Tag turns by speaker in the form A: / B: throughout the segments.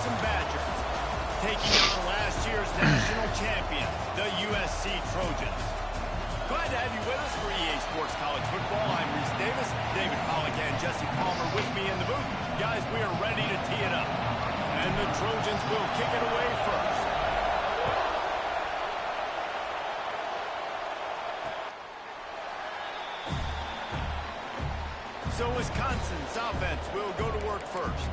A: Wisconsin Badgers, taking on last year's national champions, the USC Trojans. Glad to have you with us for EA Sports College Football. I'm Reese Davis, David Pollock and Jesse Palmer with me in the booth. Guys, we are ready to tee it up. And the Trojans will kick it away first. So Wisconsin's offense will go to work first.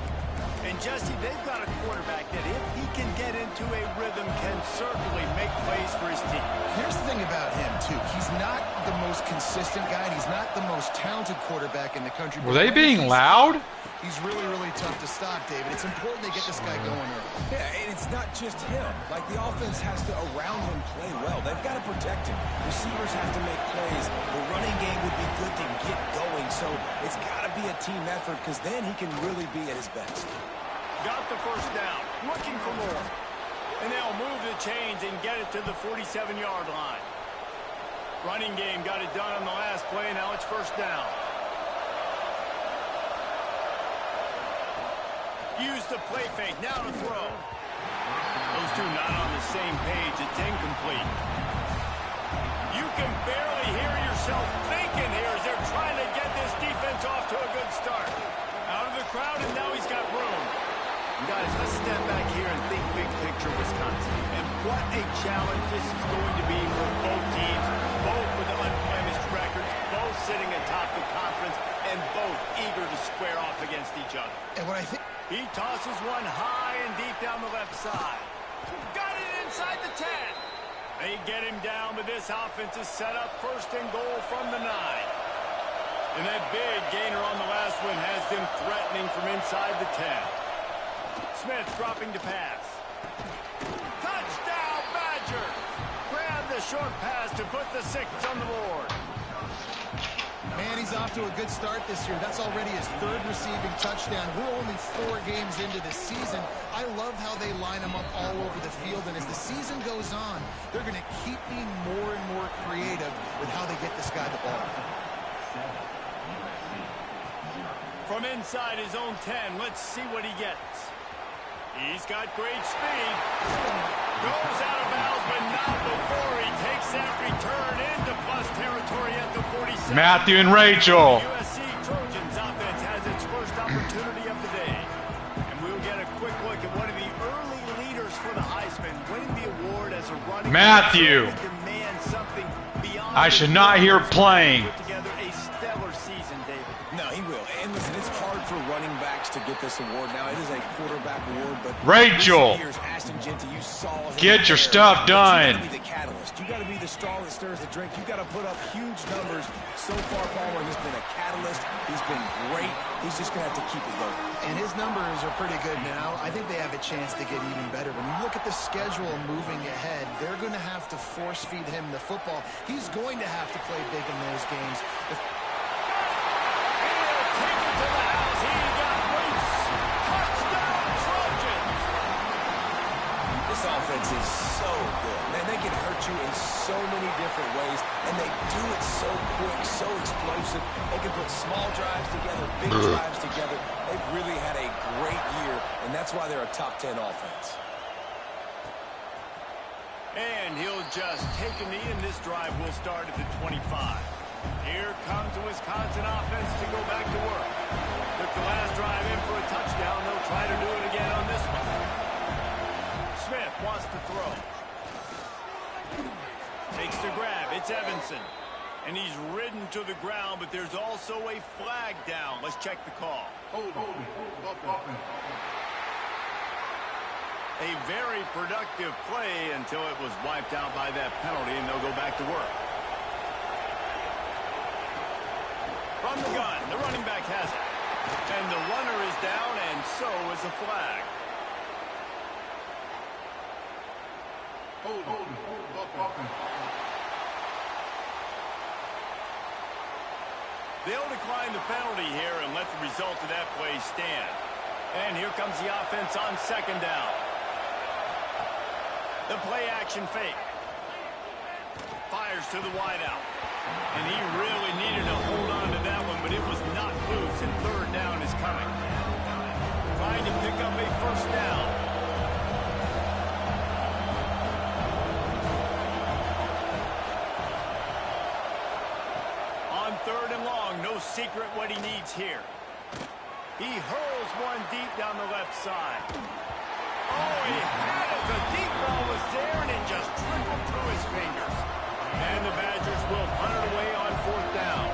A: And Jesse, they've got a quarterback that if he can get into a rhythm can certainly make plays for his team.
B: Here's the thing about him, too. He's not the most consistent guy, and he's not the most talented quarterback in the country.
C: Were they being loud?
B: He's really, really tough to stop, David. It's important they get this guy going early.
D: Yeah, and it's not just him. Like, the offense has to, around him, play well. They've got to protect him. Receivers have to make plays. The running game would be good to get going. So it's got to be a team effort because then he can really be at his best.
A: Got the first down. Looking for more. And they'll move the chains and get it to the 47-yard line. Running game got it done on the last play. Now it's first down. Use the play fake, now to throw. Those two not on the same page, it's incomplete. You can barely hear yourself thinking here as they're trying to get this defense off to a good start. Out of the crowd, and now he's got room. Guys, let's step back here and think big picture Wisconsin. And what a challenge this is going to be for both teams, both with unblemished records, both sitting atop the conference, and both eager to square off against each other.
B: And what I think...
A: He tosses one high and deep down the left side. Got it inside the 10. They get him down, but this offense is set up first and goal from the 9. And that big gainer on the last one has them threatening from inside the 10. Smith dropping to pass. Touchdown, Badgers! Grab the short pass to put the 6 on the board.
B: Man, he's off to a good start this year. That's already his 3rd receiving touchdown. We're only 4 games into the season. I love how they line him up all over the field. And as the season goes on, they're going to keep being more and more creative with how they get this guy the ball.
A: From inside his own 10, let's see what he gets. He's got great speed. Goes out of bounds, but not before he takes that return into plus territory at the 47.
C: Matthew and Rachel.
A: The USC Trojans offense has its first opportunity of the day. And we'll get a quick look at one of the early leaders for the Heisman, winning the award as a running
C: Matthew. I should not hear playing.
A: Put together a stellar season, David.
D: No, he will. And listen, it's hard for running backs to get this award now. It is a quarterback award, but
C: Rachel, get your stuff done.
D: You got to be the catalyst. You got to be the straw that stirs the drink. You got to put up huge numbers. So far, Palmer, he's been a catalyst. He's been great. He's just going to have to keep it going.
B: And his numbers are pretty good now. I think they have a chance to get even better. When you look at the schedule moving ahead, they're going to have to force feed him the football. He's going to have to play big in those games.
D: Offense is so good. Man, they can hurt you in so many different ways, and they do it so quick, so explosive. They can put small drives together, big drives together. They've really had a great year, and that's why they're a top 10 offense.
A: And he'll just take a knee, and this drive will start at the 25. Here comes the Wisconsin offense to go back to work. Took the last drive in for a touchdown. They'll try to do it again on this one. Smith wants to throw. Takes the grab. It's Evanson. And he's ridden to the ground, but there's also a flag down. Let's check the call. A very productive play until it was wiped out by that penalty, and they'll go back to work. From the gun, the running back has it. And the runner is down, and so is a flag. They'll decline the penalty here and let the result of that play stand. And here comes the offense on second down. The play action fake. Fires to the wideout. And he really needed to hold on to that one, but it was not loose, and third down is coming. Trying to pick up a first down. secret what he needs here. He hurls one deep down the left side. Oh, he had it. The deep ball was there, and it just trickled through his fingers. And the Badgers will punt it away on 4th down.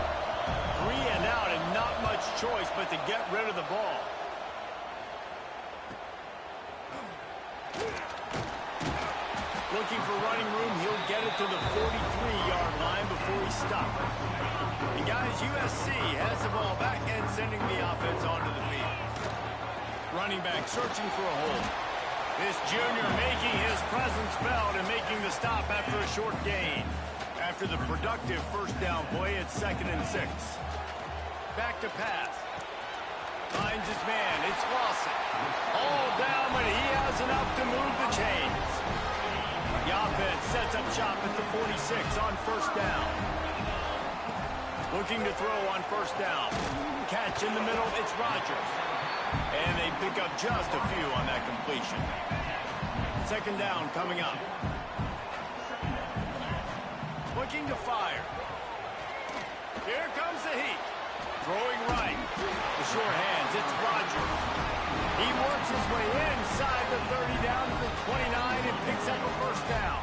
A: 3 and out, and not much choice but to get rid of the ball. Looking for running room, he'll get it to the 43-yard line before he stopped. And guys, USC has the ball back and sending the offense onto the field. Running back searching for a hole. This junior making his presence felt and making the stop after a short gain. After the productive first down play, it's 2nd and 6. Back to pass. Finds his man. It's Lawson. All down, but he has enough to move the chains. The offense sets up shop at the 46 on 1st down. Looking to throw on 1st down. Catch in the middle, it's Rodgers. And they pick up just a few on that completion. 2nd down coming up. Looking to fire. Here comes the heat. Throwing right. The sure hands, it's Rodgers. He works his way inside the 30 down to the 29 and picks up a 1st down.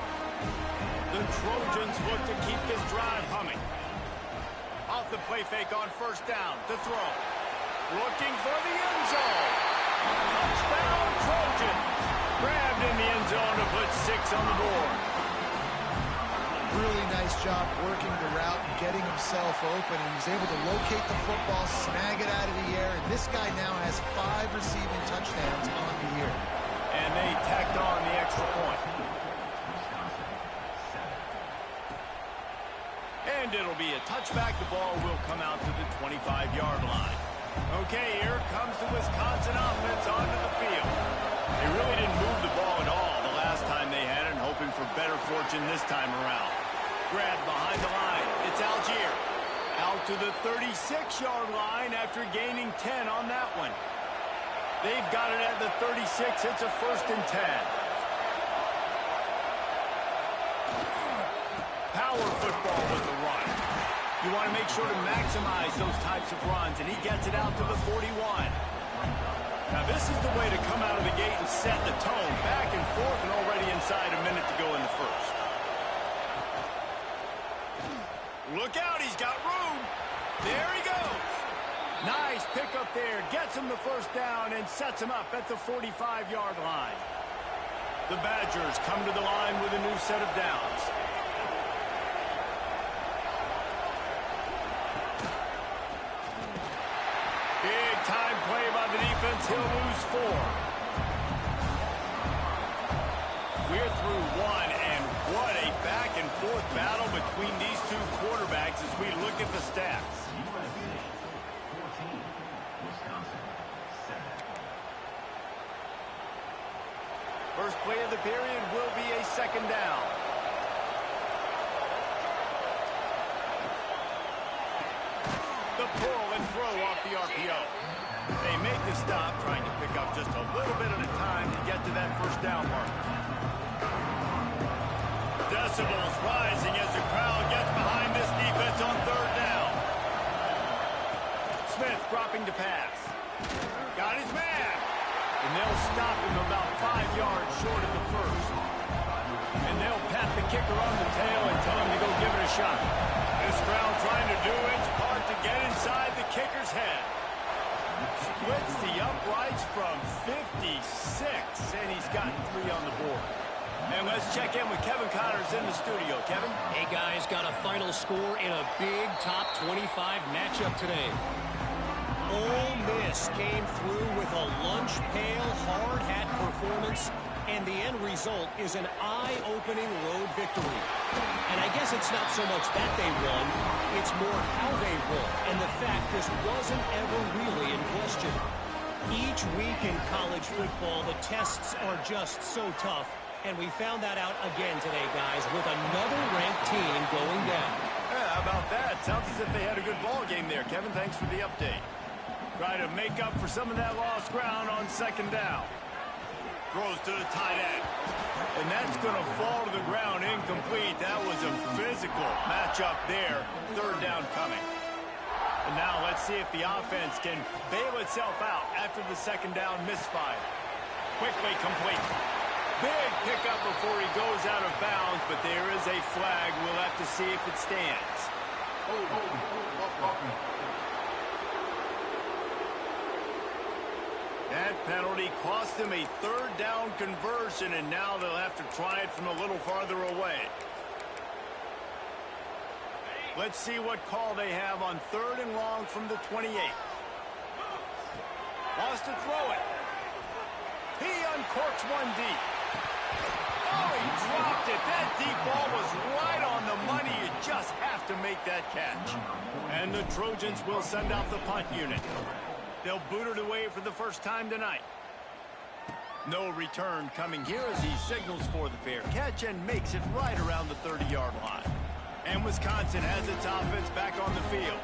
A: The Trojans look to keep this drive humming. Off the play fake on 1st down to throw. Looking for the end zone. Touchdown Trojans. Grabbed in the end zone to put 6 on the board.
B: Really nice job working the route and getting himself open. He was able to locate the football, snag it out of the air, and this guy now has 5 receiving touchdowns on the year.
A: And they tacked on the extra point. And it'll be a touchback. The ball will come out to the 25-yard line. Okay, here comes the Wisconsin offense onto the field. They really didn't move the ball at all the last time they had it, and hoping for better fortune this time around. Grab behind the line. It's Algier. Out to the 36-yard line after gaining 10 on that one. They've got it at the 36. It's a 1st and 10. Power football with the run. You want to make sure to maximize those types of runs, and he gets it out to the 41. Now, this is the way to come out of the gate and set the tone. Back and forth and already inside a minute to go in the first. Look out, he's got room. There he goes. Nice pickup there. Gets him the 1st down and sets him up at the 45-yard line. The Badgers come to the line with a new set of downs. Big time play by the defense. He'll lose 4. We're through 1, and what a back-and-forth battle between these two quarterbacks as we look at the stats. First play of the period will be a 2nd down. The pull and throw off the RPO. They make the stop, trying to pick up just a little bit at a time to get to that 1st down marker. Decibels rising as the crowd gets behind this defense on 3rd down. Smith dropping to pass. Got his man. And they'll stop him about 5 yards short of the 1st. And they'll pat the kicker on the tail and tell him to go give it a shot. This crowd trying to do its part to get inside the kicker's head. Splits the uprights from 56, and he's got 3 on the board. And let's check in with Kevin Connors in the studio. Kevin?
E: Hey, guys, got a final score in a big top 25 matchup today. Ole Miss came through with a lunch pail, hard hat performance, and the end result is an eye-opening road victory. And I guess it's not so much that they won, it's more how they won, and the fact this wasn't ever really in question. Each week in college football, the tests are just so tough. And we found that out again today, guys, with another ranked team going down.
A: Yeah, how about that? Sounds as if they had a good ball game there, Kevin. Thanks for the update. Try to make up for some of that lost ground on 2nd down. Throws to the tight end. And that's going to fall to the ground incomplete. That was a physical matchup there. 3rd down coming. And now let's see if the offense can bail itself out after the second down misfire. Quickly complete. Big pickup before he goes out of bounds, but there is a flag. We'll have to see if it stands. That penalty cost them a third down conversion, and now they'll have to try it from a little farther away. Let's see what call they have on 3rd and long from the 28. Wants to throw it. He uncorks one deep. Oh, he dropped it. That deep ball was right on the money. You just have to make that catch. And the Trojans will send out the punt unit. They'll boot it away for the first time tonight. No return coming here as he signals for the fair catch and makes it right around the 30-yard line. And Wisconsin has its offense back on the field.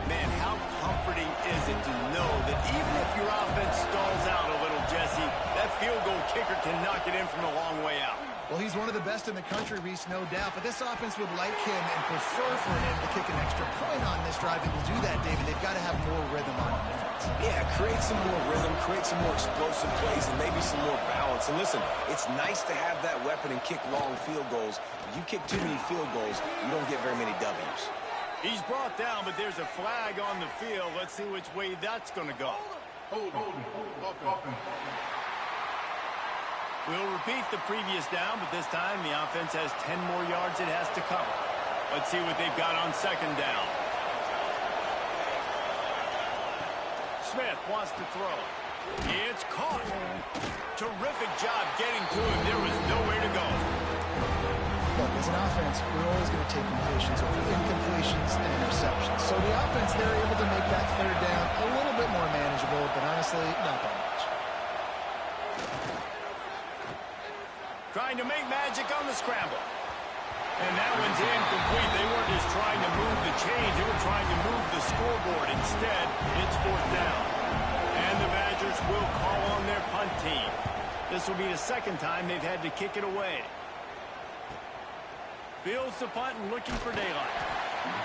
A: Man, how comforting is it to know that even if your offense stalls out a little, Jesse, that field goal kicker can knock it in from a long way out.
B: Well, he's one of the best in the country, Reese, no doubt. But this offense would like him and prefer for him to kick an extra point on this drive. And to do that, David, they've got to have more rhythm on offense.
D: Yeah, create some more rhythm, create some more explosive plays, and maybe some more balance. And listen, it's nice to have that weapon and kick long field goals. If you kick too many field goals, you don't get very many W's.
A: He's brought down, but there's a flag on the field. Let's see which way that's going to go. We'll repeat the previous down, but this time the offense has 10 more yards it has to cover. Let's see what they've got on second down. Smith wants to throw. It's caught. Terrific job getting to him. There was nowhere to go.
B: Look, as an offense, we're always going to take completions over incompletions and interceptions. So the offense, they're able to make that third down a little bit more manageable, but honestly, not that much.
A: Trying to make magic on the scramble. And that one's incomplete. They weren't just trying to move the chains. They were trying to move the scoreboard. Instead, it's 4th down. And the Badgers will call on their punt team. This will be the second time they've had to kick it away. Fields the punt and looking for daylight.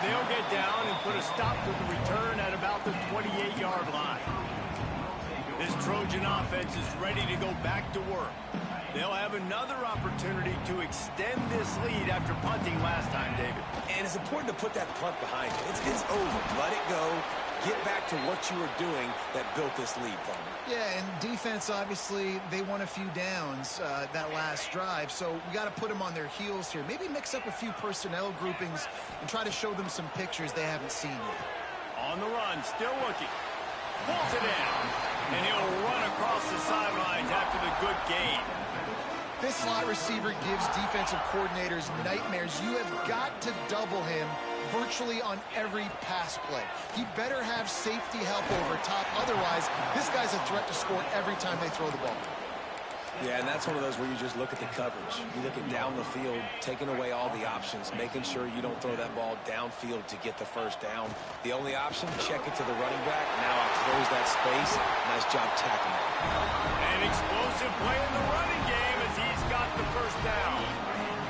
A: They'll get down and put a stop to the return at about the 28-yard line. This Trojan offense is ready to go back to work. They'll have another opportunity to extend this lead after punting last time, David.
D: And it's important to put that punt behind you. It's over. Let it go. Get back to what you were doing that built this lead, Palmer.
B: Yeah, and defense, obviously, they won a few downs that last drive, so we got to put them on their heels here. Maybe mix up a few personnel groupings and try to show them some pictures they haven't seen yet.
A: On the run, still looking. Pulls it in, and he'll run across the sidelines after the good gain.
B: This slot receiver gives defensive coordinators nightmares. You have got to double him virtually on every pass play. He better have safety help over top. Otherwise, this guy's a threat to score every time they throw the ball.
D: Yeah, and that's one of those where you just look at the coverage. You look at down the field, taking away all the options, making sure you don't throw that ball downfield to get the first down. The only option, check it to the running back. Now I close that space. Nice job tackling.
A: An explosive play in the running game as he's got the first down.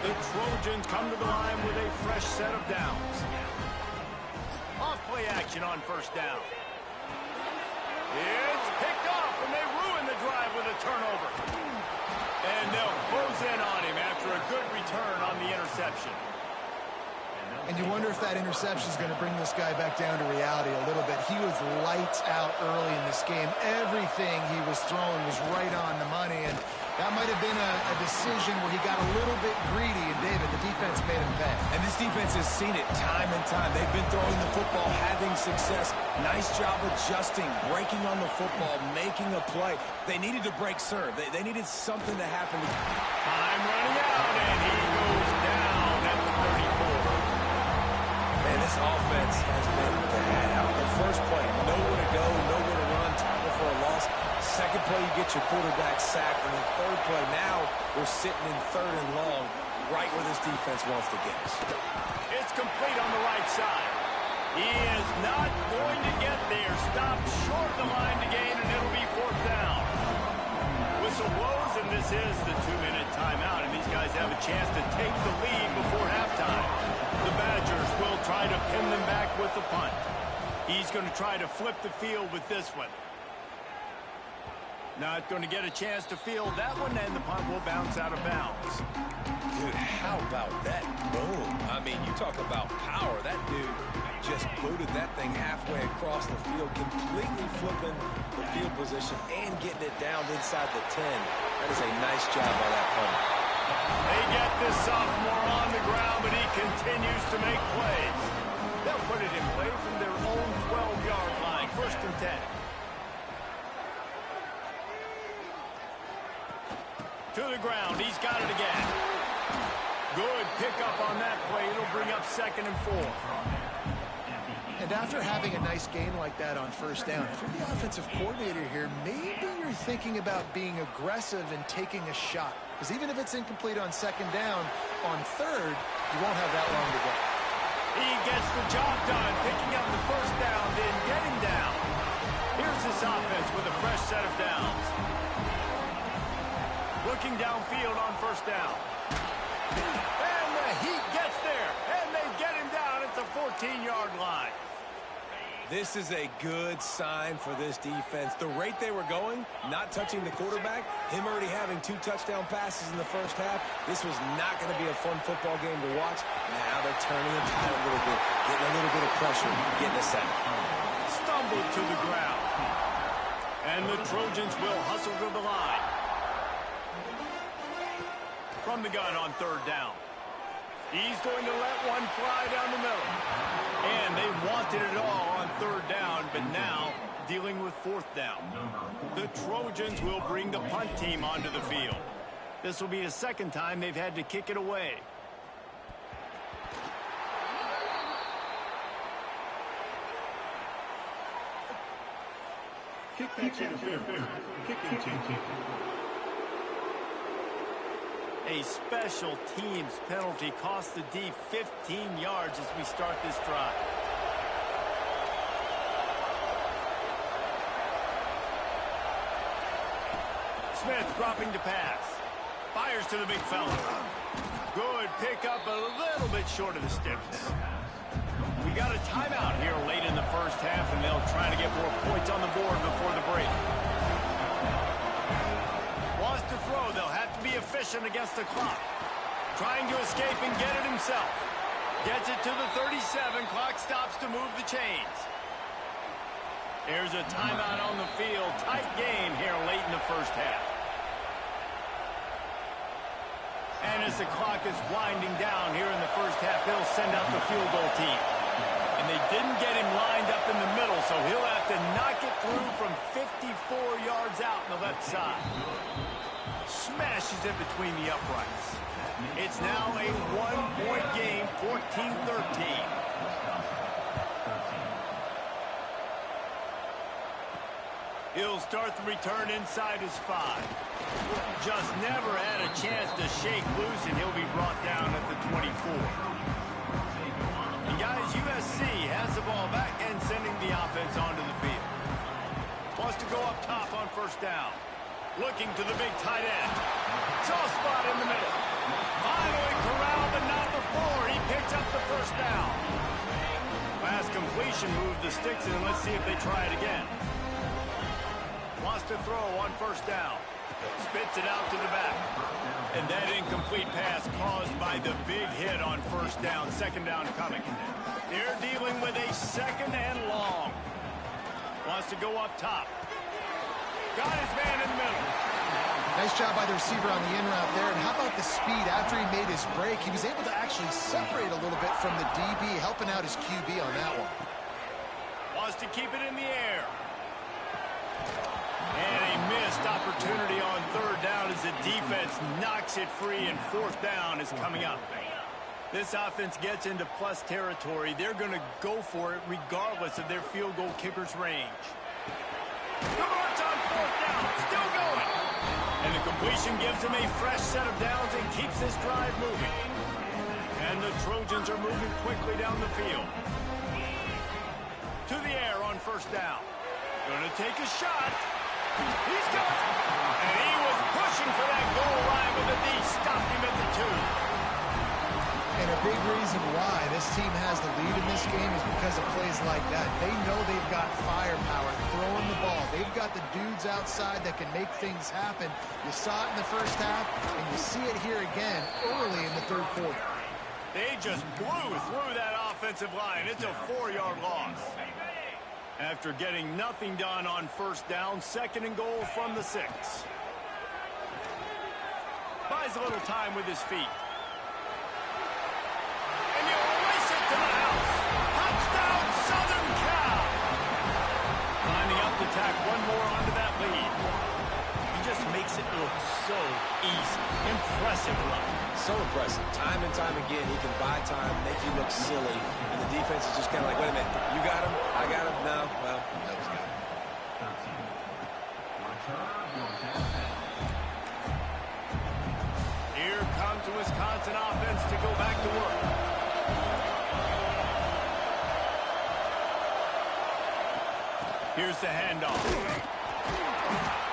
A: The Trojans come to the line with a fresh set of downs. Off play action on first down. It's picked off, and they ruin the drive with a turnover. And they'll close in on him after a good return on the interception.
B: And you wonder if that interception is going to bring this guy back down to reality a little bit. He was lights out early in this game. Everything he was throwing was right on the money, and that might have been a decision where he got a little bit greedy, and David, the defense made him pay.
D: And this defense has seen it time and time. They've been throwing the football, having success. Nice job adjusting, breaking on the football, making a play. They needed to break serve. They needed something to happen.
A: Time running out, and he goes down at the 34.
D: Man, this offense has been bad. Out the first play, nowhere to go, nowhere to run, tackle for a loss. Second play, you get your quarterback sacked. And the third play, now we're sitting in 3rd and long, right where this defense wants to get us.
A: It's complete on the right side. He is not going to get there. Stopped short of the line to gain, and it'll be 4th down. Whistle blows, and this is the 2-minute timeout, and these guys have a chance to take the lead before halftime. The Badgers will try to pin them back with the punt. He's going to try to flip the field with this one. Not going to get a chance to field that one, and the punt will bounce out of bounds.
D: Dude, how about that boom? I mean, you talk about power. That dude just booted that thing halfway across the field, completely flipping the field position and getting it down inside the 10. That is a nice job by that punter.
A: They get this sophomore on the ground, but he continues to make plays. They'll put it in play from their own 12-yard line, 1st and 10. To the ground, he's got it again. Good pickup on that play. It'll bring up 2nd and 4.
B: And after having a nice gain like that on 1st down, if you're the offensive coordinator here, maybe you're thinking about being aggressive and taking a shot. Because even if it's incomplete on 2nd down, on 3rd, you won't have that long to go.
A: He gets the job done, picking up the 1st down, then getting down. Here's this offense with a fresh set of downs. Looking downfield on 1st down. And the Heat gets there, and they get him down at the 14-yard line.
D: This is a good sign for this defense. The rate they were going, not touching the quarterback, him already having 2 touchdown passes in the 1st half, this was not going to be a fun football game to watch. Now they're turning the tide a little bit, getting a little bit of pressure, getting a sack.
A: Stumbled to the ground. And the Trojans will hustle to the line. From the gun on 3rd down. He's going to let one fly down the middle. And they wanted it all on 3rd down, but now dealing with 4th down. The Trojans will bring the punt team onto the field. This will be the 2nd time they've had to kick it away. A special teams penalty cost the D 15 yards as we start this drive. Smith dropping to pass. Fires to the big fella. Good pickup, a little bit short of the sticks. We got a timeout here late in the 1st half, and they'll try to get more points on the board before the break. Wants to throw. They'll have to be efficient against the clock. Trying to escape and get it himself. Gets it to the 37. Clock stops to move the chains. There's a timeout on the field. Tight game here late in the 1st half. And as the clock is winding down here in the 1st half, they'll send out the field goal team. And they didn't get him lined up in the middle, so he'll have to knock it through from 54 yards out on the left side. Smashes it between the uprights. It's now a 1-point game, 14-13. He'll start the return inside his 5. Just never had a chance to shake loose, and he'll be brought down at the 24. And guys, USC has the ball back and sending the offense onto the field. Wants to go up top on 1st down. Looking to the big tight end. Soft spot in the middle. Finally corralled, but not before. He picks up the 1st down. Last completion moved the sticks in. Let's see if they try it again. Wants to throw on 1st down. Spits it out to the back. And that incomplete pass caused by the big hit on 1st down. 2nd down coming. They're dealing with a 2nd and long. Wants to go up top. Got his man in the middle.
B: Nice job by the receiver on the in route there. And how about the speed after he made his break? He was able to actually separate a little bit from the DB, helping out his QB on that one.
A: Wants to keep it in the air. And a missed opportunity on 3rd down as the defense knocks it free, and 4th down is coming up. This offense gets into plus territory. They're going to go for it regardless of their field goal kicker's range. Converts on 4th down, still going. And the completion gives them a fresh set of downs and keeps this drive moving. And the Trojans are moving quickly down the field. To the air on 1st down. Going to take a shot. He's got it. And he was pushing for that goal line, but the D stopped him at the 2.
B: And if a big reason why this team has the lead in this game is because of plays like that. They know they've got firepower throwing the ball. They've got the dudes outside that can make things happen. You saw it in the first half, and you see it here again early in the third quarter.
A: They just blew through that offensive line. It's a 4-yard loss. After getting nothing done on first down, 2nd and goal from the 6. Buys a little time with his feet. And you race it to the house. Touchdown, Southern Cal. Lining up to tack one more onto that lead. He just makes it look so easy. Impressive run.
D: So impressive. Time and time again, he can buy time, make you look silly, and the defense is just kind of like, wait a minute, you got him? I got him? No. Well, no, he's got him.
A: Here comes the Wisconsin offense to go back to work. Here's the handoff.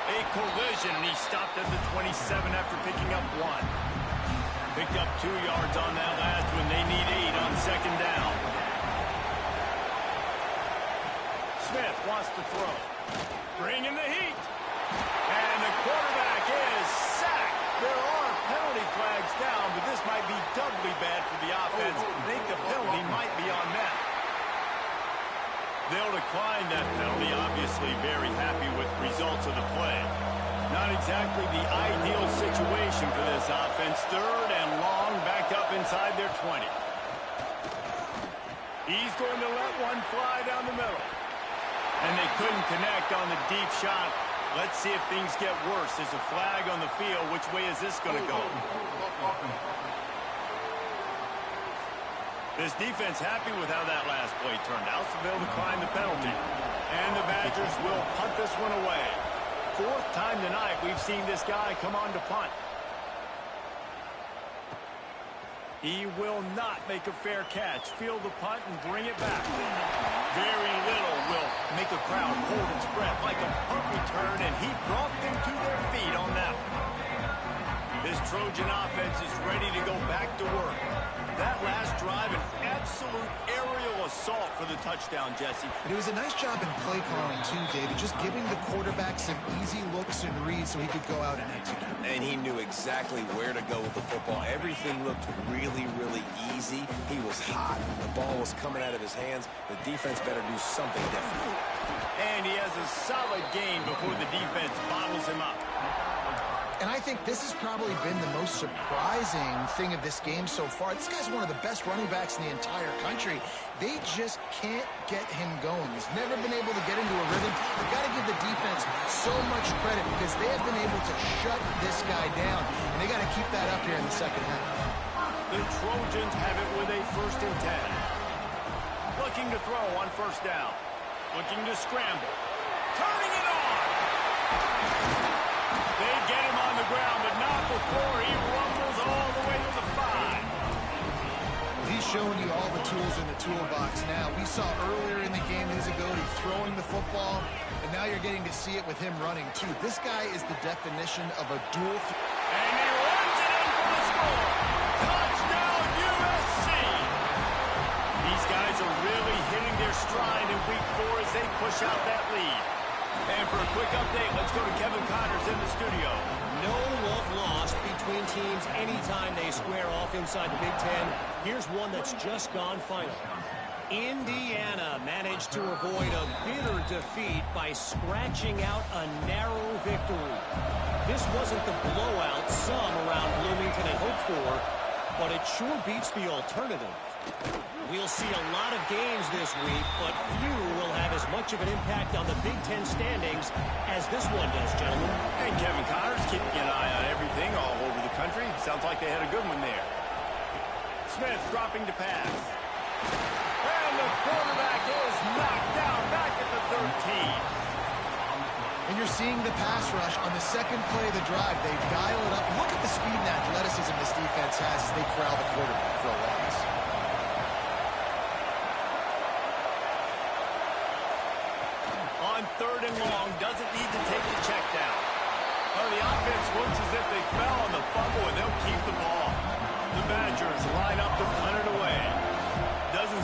A: A collision, and he stopped at the 27 after picking up 1. Picked up 2 yards on that last one. They need 8 on 2nd down. Smith wants to throw. Bring in the heat. And the quarterback is sacked. There are penalty flags down, but this might be doubly bad for the offense. I think the penalty might be on them. They'll decline that penalty, obviously very happy with results of the play. Not exactly the ideal situation for this offense. 3rd and long, back up inside their 20. He's going to let one fly down the middle. And they couldn't connect on the deep shot. Let's see if things get worse. There's a flag on the field. Which way is this going to go? This defense happy with how that last play turned out, so they'll decline the penalty. And the Badgers will punt this one away. 4th time tonight we've seen this guy come on to punt. He will not make a fair catch. Field the punt and bring it back. Very little will make a crowd hold its breath like a punt return, and he brought them to their feet on that one. This Trojan offense is ready to go back to work. That last drive, an absolute aerial assault for the touchdown, Jesse.
B: But it was a nice job in play calling, too, David, just giving the quarterback some easy looks and reads so he could go out and execute.
D: And he knew exactly where to go with the football. Everything looked really, really easy. He was hot. The ball was coming out of his hands. The defense better do something different.
A: And he has a solid gain before the defense bottles him up.
B: And I think this has probably been the most surprising thing of this game so far. This guy's one of the best running backs in the entire country. They just can't get him going. He's never been able to get into a rhythm. You've got to give the defense so much credit because they have been able to shut this guy down. And they got to keep that up here in the 2nd half.
A: The Trojans have it with a 1st and 10. Looking to throw on 1st down. Looking to scramble. Turning it on. They get him on the ground, but not before he rumbles all the way to the 5.
B: He's showing you all the tools in the toolbox now. We saw earlier in the game his ability throwing the football, and now you're getting to see it with him running, too. This guy is the definition of a dual threat.
A: And he runs it in for the score. Touchdown, USC. These guys are really hitting their stride in week 4 as they push out that lead. And for a quick update, let's go to Kevin Connors in the studio.
E: No love lost between teams anytime they square off inside the Big Ten. Here's one that's just gone final. Indiana managed to avoid a bitter defeat by scratching out a narrow victory. This wasn't the blowout some around Bloomington had hoped for, but it sure beats the alternative. We'll see a lot of games this week, but few will have as much of an impact on the Big Ten standings as this one does, gentlemen.
A: And Kevin Connors keeping an eye on everything all over the country. Sounds like they had a good one there. Smith dropping to pass. And the quarterback is knocked down back at the 13.
B: And you're seeing the pass rush on the 2nd play of the drive. They dial it up. Look at the speed and athleticism this defense has as they corral the quarterback for a loss.
A: On 3rd and long, doesn't need to take the check down. Well, the offense looks as if they fell on the fumble, and they'll keep the ball. The Badgers line up to punt it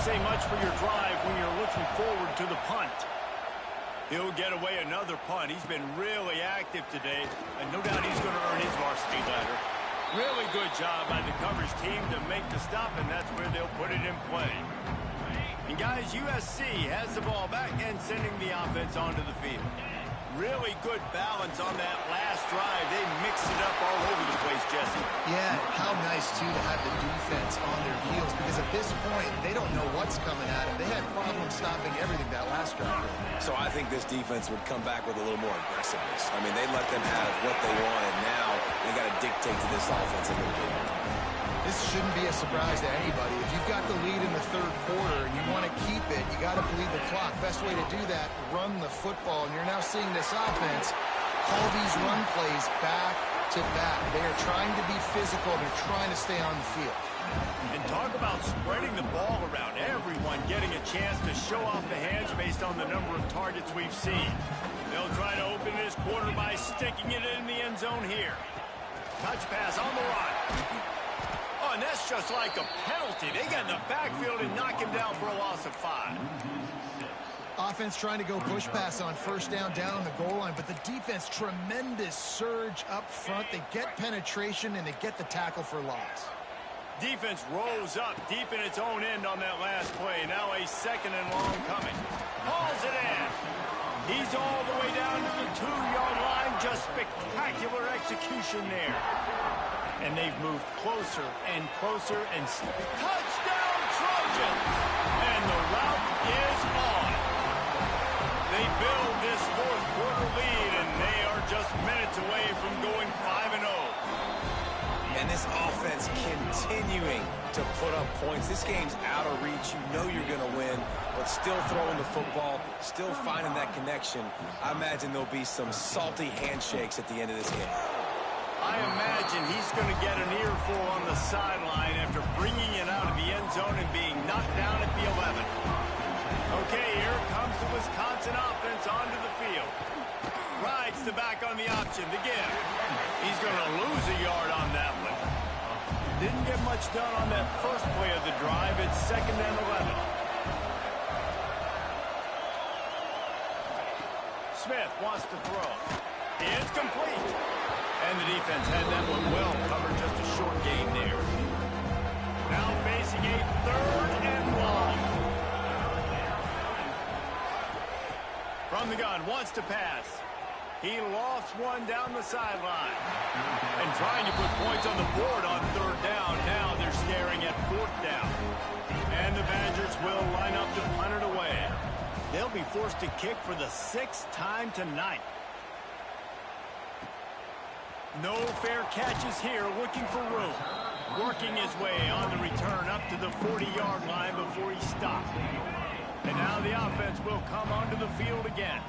A: doesn't say much for your drive when you're looking forward to the punt. He'll get away another punt. He's been really active today, and no doubt he's going to earn his varsity ladder. Really good job by the coverage team to make the stop, and that's where they'll put it in play. And guys, USC has the ball back and sending the offense onto the field. Really good balance on that last drive. They mixed it up all over the place, Jesse.
B: Yeah, how nice, too, to have the defense on their heels, because at this point, they don't know what's coming at them. They had problems stopping everything that last drive.
D: So I think this defense would come back with a little more aggressiveness. I mean, they let them have what they wanted. Now they got to dictate to this offense a little bit more.
B: This shouldn't be a surprise to anybody. If you've got the lead in the third quarter and you want to keep it, you got to bleed the clock. Best way to do that, run the football. And you're now seeing this offense call these run plays back to back. They are trying to be physical. They're trying to stay on the field.
A: And talk about spreading the ball around. Everyone getting a chance to show off the hands based on the number of targets we've seen. They'll try to open this quarter by sticking it in the end zone here. Touch pass on the run. Oh, and that's just like a penalty. They get in the backfield and knock him down for a loss of 5.
B: Offense trying to go push pass on first down on the goal line, but the defense, tremendous surge up front. They get penetration, and they get the tackle for loss.
A: Defense rose up deep in its own end on that last play. Now a second and long coming. Hauls it in. He's all the way down to the 2-yard line. Just spectacular execution there. And they've moved closer and closer and touchdown Trojans! And the route is on. They build this fourth quarter lead, and they are just minutes away from going 5-0.
D: And this offense continuing to put up points. This game's out of reach. You know you're going to win, but still throwing the football, still finding that connection. I imagine there'll be some salty handshakes at the end of this game.
A: I imagine he's going to get an earful on the sideline after bringing it out of the end zone and being knocked down at the 11. Okay, here comes the Wisconsin offense onto the field. Rides the back on the option, the give. He's going to lose a yard on that one. Didn't get much done on that first play of the drive. It's 2nd and 11. Smith wants to throw. It's complete. And the defense had that one well covered, just a short gain there. Now facing a 3rd and long. From the gun, wants to pass. He lofts one down the sideline. And trying to put points on the board on 3rd down. Now they're staring at 4th down. And the Badgers will line up to punt it away. They'll be forced to kick for the 6th time tonight. No fair catches here, looking for room. Working his way on the return up to the 40-yard line before he stopped. And now the offense will come onto the field again.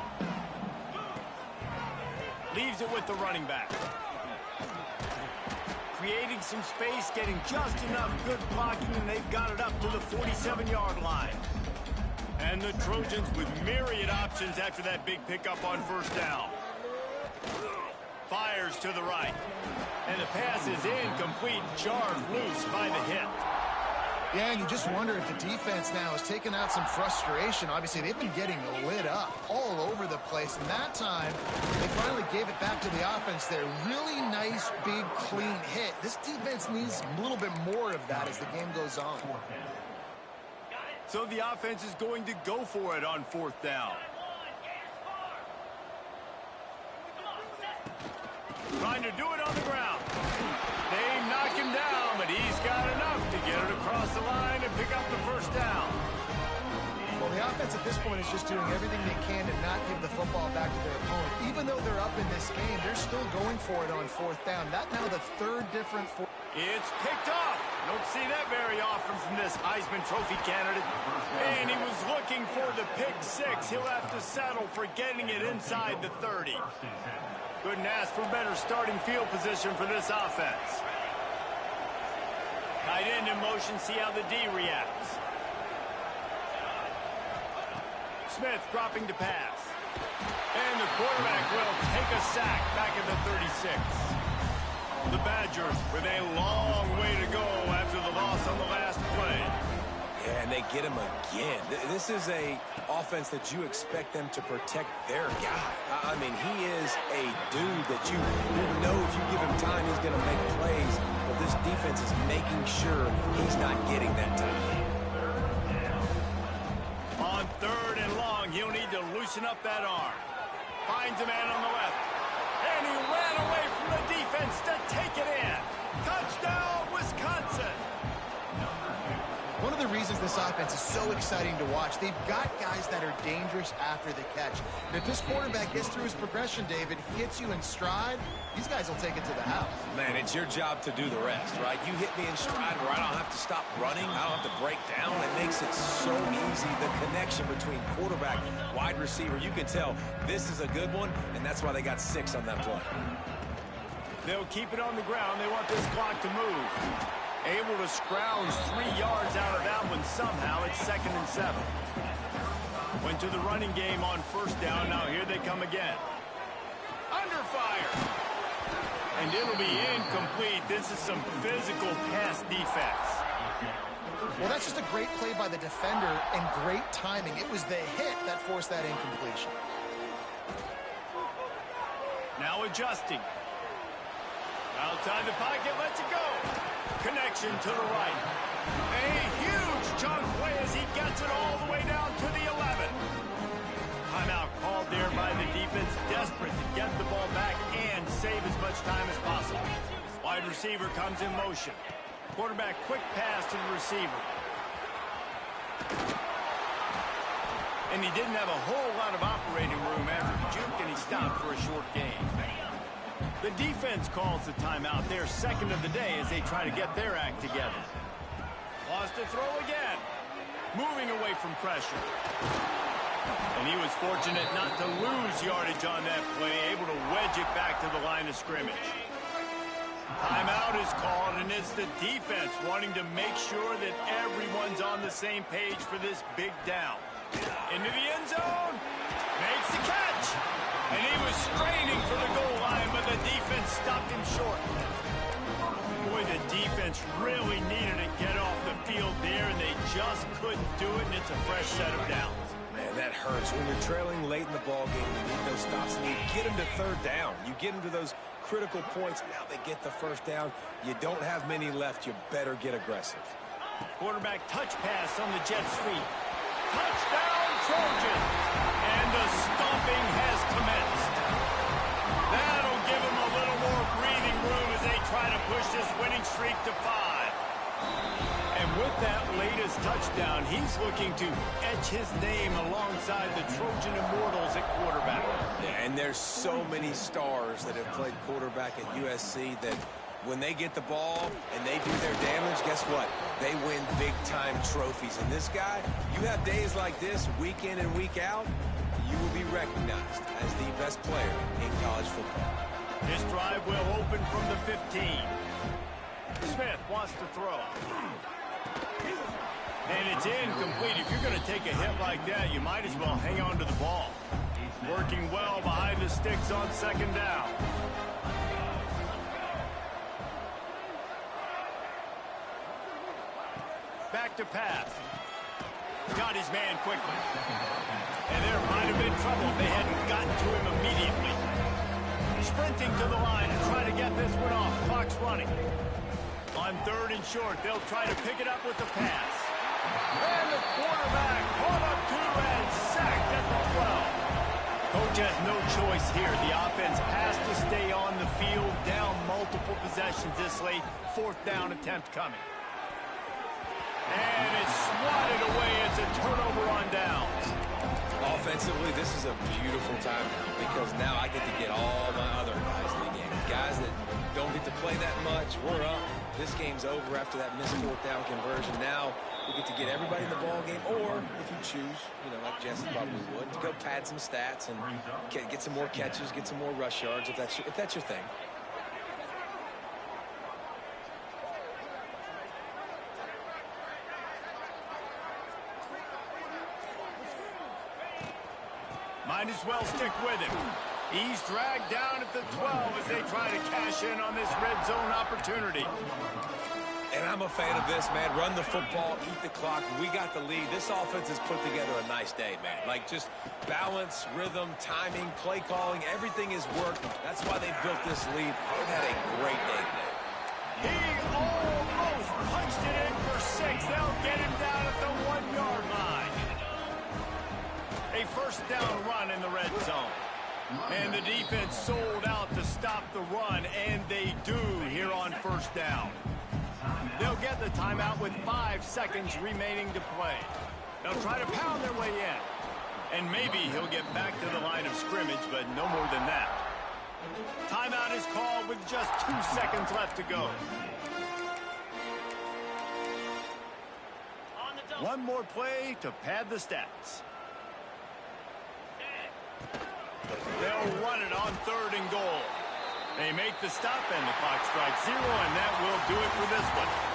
A: Leaves it with the running back. Creating some space, getting just enough good blocking, and they've got it up to the 47-yard line. And the Trojans with myriad options after that big pickup on 1st down. Fires to the right. And the pass is incomplete, jarred loose by the hit.
B: Yeah, and you just wonder if the defense now has taken out some frustration. Obviously, they've been getting lit up all over the place. And that time, they finally gave it back to the offense there. Really nice, big, clean hit. This defense needs a little bit more of that as the game goes on.
A: So the offense is going to go for it on 4th down. Trying to do it on the ground. They knock him down, but he's got enough to get it across the line and pick up the 1st down.
B: Well, the offense at this point is just doing everything they can to not give the football back to their opponent. Even though they're up in this game, they're still going for it on 4th down. That now the 3rd different.
A: It's picked off. Don't see that very often from this Heisman Trophy candidate. And he was looking for the pick 6. He'll have to settle for getting it inside the 30. Couldn't ask for better starting field position for this offense. Tight end in motion, see how the D reacts. Smith dropping to pass. And the quarterback will take a sack back at the 36. The Badgers with a long way to go after the loss on the last play.
D: Yeah, they get him again. This is a offense that you expect them to protect their guy. I mean, he is a dude that you know if you give him time, he's going to make plays. But this defense is making sure he's not getting that time.
A: On 3rd and long, he'll need to loosen up that arm. Finds a man on the left. And he ran away from the defense to take it in. Touchdown, Wisconsin.
B: One of the reasons this offense is so exciting to watch, they've got guys that are dangerous after the catch. And if this quarterback gets through his progression, David, hits you in stride, these guys will take it to the house.
D: Man, it's your job to do the rest, right? You hit me in stride where I don't have to stop running. I don't have to break down. It makes it so easy. The connection between quarterback, wide receiver, you can tell this is a good one, and that's why they got 6 on that play.
A: They'll keep it on the ground. They want this clock to move. Able to scrounge 3 yards out of that one somehow. It's 2nd and 7. Went to the running game on 1st down. Now here they come again. Under fire. And it'll be incomplete. This is some physical pass defense.
B: Well, that's just a great play by the defender and great timing. It was the hit that forced that incompletion.
A: Now adjusting. Outside the pocket, lets it go. Connection to the right. A huge chunk play as he gets it all the way down to the 11. Timeout called there by the defense, desperate to get the ball back and save as much time as possible. Wide receiver comes in motion. Quarterback quick pass to the receiver. And he didn't have a whole lot of operating room after the juke, and he stopped for a short gain. The defense calls the timeout. They're 2nd of the day as they try to get their act together. Lost to throw again. Moving away from pressure. And he was fortunate not to lose yardage on that play, able to wedge it back to the line of scrimmage. Timeout is called, and it's the defense wanting to make sure that everyone's on the same page for this big down. Into the end zone. Makes the catch. And he was straining for the goal line, but the defense stopped him short. Boy, the defense really needed to get off the field there, and they just couldn't do it, and it's a fresh set of downs.
D: Man, that hurts. When you're trailing late in the ball game, you need those stops, and you get them to 3rd down. You get them to those critical points. Now they get the 1st down. You don't have many left. You better get aggressive.
A: Quarterback touch pass on the jet sweep. Touchdown, Trojans! And the stomping has commenced. That'll give them a little more breathing room as they try to push this winning streak to 5. And with that latest touchdown, he's looking to etch his name alongside the Trojan Immortals at quarterback.
D: Yeah, and there's so many stars that have played quarterback at USC that when they get the ball and they do their damage, guess what? They win big-time trophies. And this guy, you have days like this, week in and week out, you will be recognized as the best player in college football.
A: This drive will open from the 15. Smith wants to throw. And it's incomplete. If you're going to take a hit like that, you might as well hang on to the ball. Working well behind the sticks on 2nd down. Back to pass. Got his man quickly. And there might have been trouble if they hadn't gotten to him immediately. Sprinting to the line and try to get this one off. Clock's running. On 3rd and short, they'll try to pick it up with the pass. And the quarterback caught up to and sacked at the 12. Coach has no choice here. The offense has to stay on the field, down multiple possessions this late. 4th down attempt coming. And it's swatted away. It's a turnover on downs.
D: Offensively, this is a beautiful time now because now I get to get all my other guys in the game. Guys that don't get to play that much. We're up. This game's over after that missed 4th down conversion. Now we get to get everybody in the ball game, or if you choose, like Jesse probably would, to go pad some stats and get some more catches, get some more rush yards if that's your thing.
A: Might as well stick with him. He's dragged down at the 12 as they try to cash in on this red zone opportunity.
D: And I'm a fan of this, man. Run the football, eat the clock. We got the lead. This offense has put together a nice day, man. Like, just balance, rhythm, timing, play calling, everything is working. That's why they built this lead. They've had a great day today.
A: He almost punched it in for 6. They'll get him down at the 1-yard line. A first down run in the red zone. And the defense sold out to stop the run, and they do here on first down. They'll get the timeout with 5 seconds remaining to play. They'll try to pound their way in. And maybe he'll get back to the line of scrimmage, but no more than that. Timeout is called with just 2 seconds left to go. One more play to pad the stats. They'll run it on 3rd and goal. They make the stop, and the clock strikes 0, and that will do it for this one.